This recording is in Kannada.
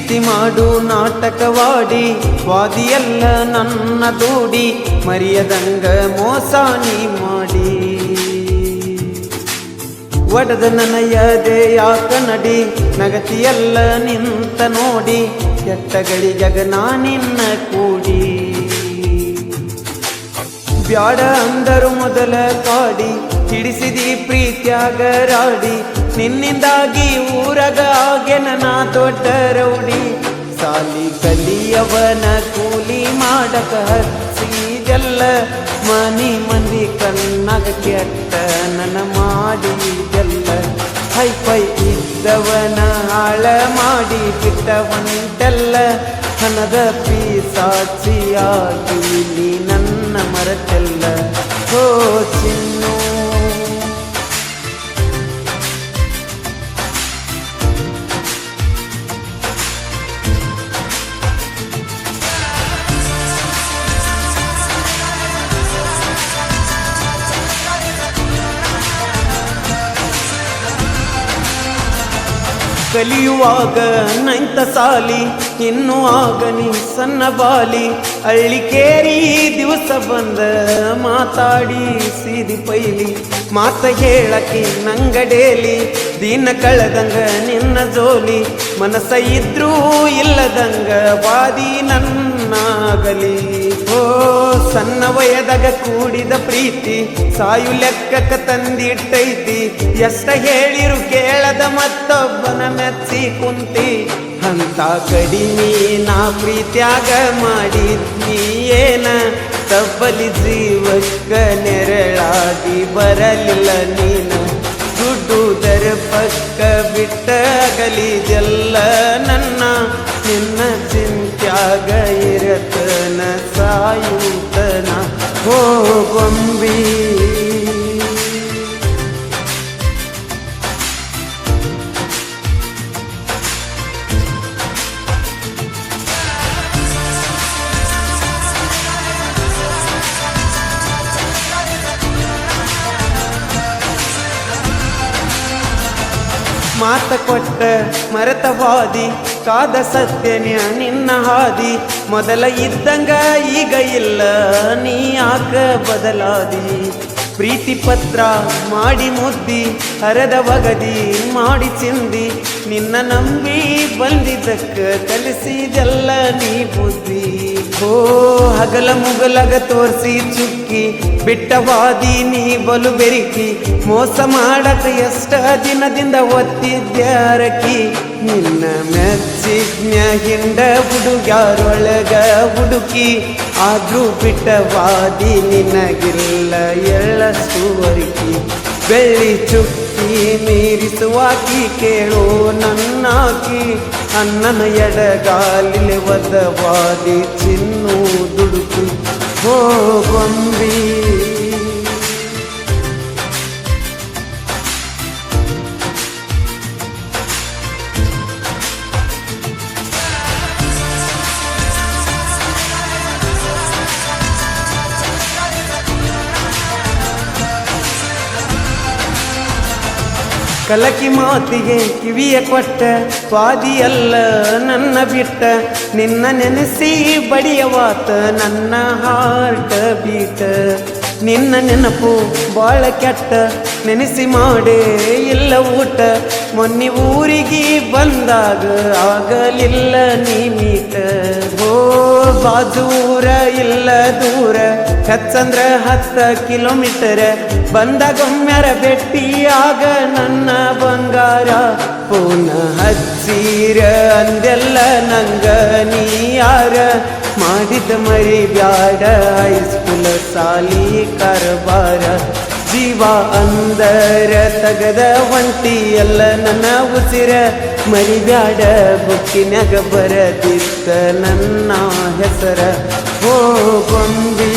ಪ್ರೀತಿ ಮಾಡು ನಾಟಕವಾಡಿ ವಾದಿಯಲ್ಲ ನನ್ನ ದೂಡಿ ಮರಿಯದಂಗ ಮೋಸ ನೀ ಮಾಡಿ ಒಡದ ನನಯದೆ ಯಾಕ ನಡಿ ನಗತಿಯಲ್ಲ ನಿಂತ ನೋಡಿ ಕೆಟ್ಟಗಳಿಗಗ ನಾನಿನ್ನ ಕೂಡಿ ಬ್ಯಾಡ ಅಂದರು ಮೊದಲ ಕಾಡಿ ಹಿಡಿಸಿದಿ ಪ್ರೀತ್ಯಾಗ ರಾಡಿ ನಿನ್ನಿಂದಾಗಿ ಊರಗ ಆಗೆನ ನಾ ದೊಡ್ಡ ರೌಡಿ ಸಾಲಿ ಕಲಿಯವನ ಕೂಲಿ ಮಾಡಕ ಹಚ್ಚಿದೆಲ್ಲ ಮನಿ ಮಂದಿ ಕಣ್ಣಾಗ ಕೆಟ್ಟ ನನ್ನ ಮಾಡಿದೆಲ್ಲ ಹೈಫೈ ಇದ್ದವನ ಹಾಳ ಮಾಡಿ ಬಿಟ್ಟವಂತೆಲ್ಲ ಹಣದ ಪಿಸಾಚಿಯಾಗಿ ನೀ ನನ್ನ ಮರೆತೆಲ್ಲ ಹೋ ಚಿನ್ನು ಕಲಿಯುವಾಗ ನೈಂತ ಸಾಲಿ ಇನ್ನು ಆಗನಿ ಸಣ್ಣ ಬಾಲಿ ಹಳ್ಳಿಕೇರಿ ದಿವಸ ಬಂದ ಮಾತಾಡಿ ಸೀದಿ ಪೈಲಿ ಮಾತ ಹೇಳಕ್ಕೆ ನಂಗಡೇಲಿ ದಿನ ಕಳೆದಂಗ ನಿನ್ನ ಜೋಲಿ ಮನಸ್ಸ ಇದ್ರೂ ಇಲ್ಲದಂಗ ವಾದಿ ನನ್ನಾಗಲಿ ಓ ಸಣ್ಣ ವಯದಾಗ ಕೂಡಿದ ಪ್ರೀತಿ ಸಾಯು ಲೆಕ್ಕಕ್ಕ ತಂದಿಟ್ಟೈತಿ ಎಷ್ಟ ಹೇಳಿರು ಕೇಳದ ಮತ್ತೊಬ್ಬನ ಮೆಚ್ಚಿ ಕುಂತಿ ಅಂತ ಕಡಿಮೆ ನಾ ಪ್ರೀತ್ಯಾಗ ಮಾಡಿದ್ನಿ ಏನ ತಬ್ಬಲಿ ಜೀವಕ್ಕ ನೆರಳಾಗಿ ಬರಲಿಲ್ಲ ನೀನು ದುಡ್ಡುದರ ಪಕ್ಕ ಬಿಟ್ಟಗಲಿದೆಲ್ಲ ನನ್ನ ನಿನ್ನ ಚಿಂತ್ಯಾಗ ಇರತನ ಸಾಯುತನ ಹೋ ಗೊಂಬಿ ಮಾತ ಕೊಟ್ಟ ಮರೆತವಾದಿ ಕಾದ ಸತ್ಯನ್ಯ ನಿನ್ನ ಹಾದಿ ಮೊದಲ ಇದ್ದಂಗ ಈಗ ಇಲ್ಲ ನೀ ಯಾಕ ಬದಲಾದಿ ಪ್ರೀತಿ ಪತ್ರ ಮಾಡಿ ಮುದ್ದಿ ಹರದ ವಗದಿ ಮಾಡಿ ಚಿಂದಿ ನಿನ್ನ ನಂಬಿ ಬಂದಿದ್ದಕ್ಕ ಕಲಿಸಿದೆಲ್ಲ ನೀ ಬುದ್ಧಿ ಓ ಹಗಲ ಮುಗಲಗ ತೋರಿಸಿ ಚುಕ್ಕಿ ಬಿಟ್ಟವಾದಿ ನೀ ಬಲು ಬೆರಿಕಿ ಮೋಸ ಮಾಡಕ ಎಷ್ಟ ದಿನದಿಂದ ಒತ್ತಿದ್ಯಾರಕಿ ನಿನ್ನ ಮೆಚ್ಚಿಜ್ಞ ಹಿಂಡ ಹುಡುಗ್ಯಾರೊಳಗ ಹುಡುಕಿ ಆದ್ರೂ ಬಿಟ್ಟವಾದಿ ನಿನಗಿಲ್ಲ ಎಳ್ಳಷ್ಟುವರಿಕಿ ಬೆಳ್ಳಿ ಚುಕ್ಕಿ ಮೀರಿಸುವಾಕಿ ಕೇಳೋ ನನ್ನಾಕಿ ಅನ್ನನ ಎಡಗಾಲಿಲೆ ಒದ್ದವಾದಿ ಚಿನ್ನು ದುಡುಕಿ ಹೋ ಗೊಂಬಿ ಕಲಕಿ ಮಾತಿಗೆ ಕಿವಿಯ ಕೊಟ್ಟ ಸ್ವಾದಿಯಲ್ಲ ನನ್ನ ಬಿಟ್ಟ ನಿನ್ನ ನೆನೆಸಿ ಬಡಿಯವಾತ ನನ್ನ ಹಾರ್ಟ್ ಬೀಟ ನಿನ್ನ ನೆನಪು ಬಾಳ ಕೆಟ್ಟ ನೆನೆಸಿ ಮಾಡೇ ಇಲ್ಲ ಊಟ ಮೊನ್ನೆ ಊರಿಗೆ ಬಂದಾಗ ಆಗಲಿಲ್ಲ ನೀ ಮೀಟ ಹೋ ಬಾಜೂರ ಇಲ್ಲ ದೂರ ಹೆಚ್ಚಂದ್ರ 10 ಕಿಲೋಮೀಟರ್ ಬಂದಾಗೊಮ್ಮ್ಯಾರ ಭೆಟ್ಟಿಯಾಗ ನನ್ನ ಬಂಗಾರ ಪುನ ಹಚ್ಚಿರ ಅಂದೆಲ್ಲ ನಂಗ ನೀ ಯಾರ ಮಾಡಿದ ಮರಿ ಬ್ಯಾಡ ಹೈಸ್ಕೂಲ್ ಸಾಲಿ ಕಾರಬಾರ ಜೀವ ಅಂದರ ತಗದ ಒಂಟಿ ಎಲ್ಲ ನನ್ನ ಉಸಿರ ಮರಿ ಬ್ಯಾಡ ಬುಕ್ಕಿನ್ಯಾಗ ಬರದಿತ್ತ ನನ್ನ ಹೆಸರ ಹೋ ಗೊಂಬಿ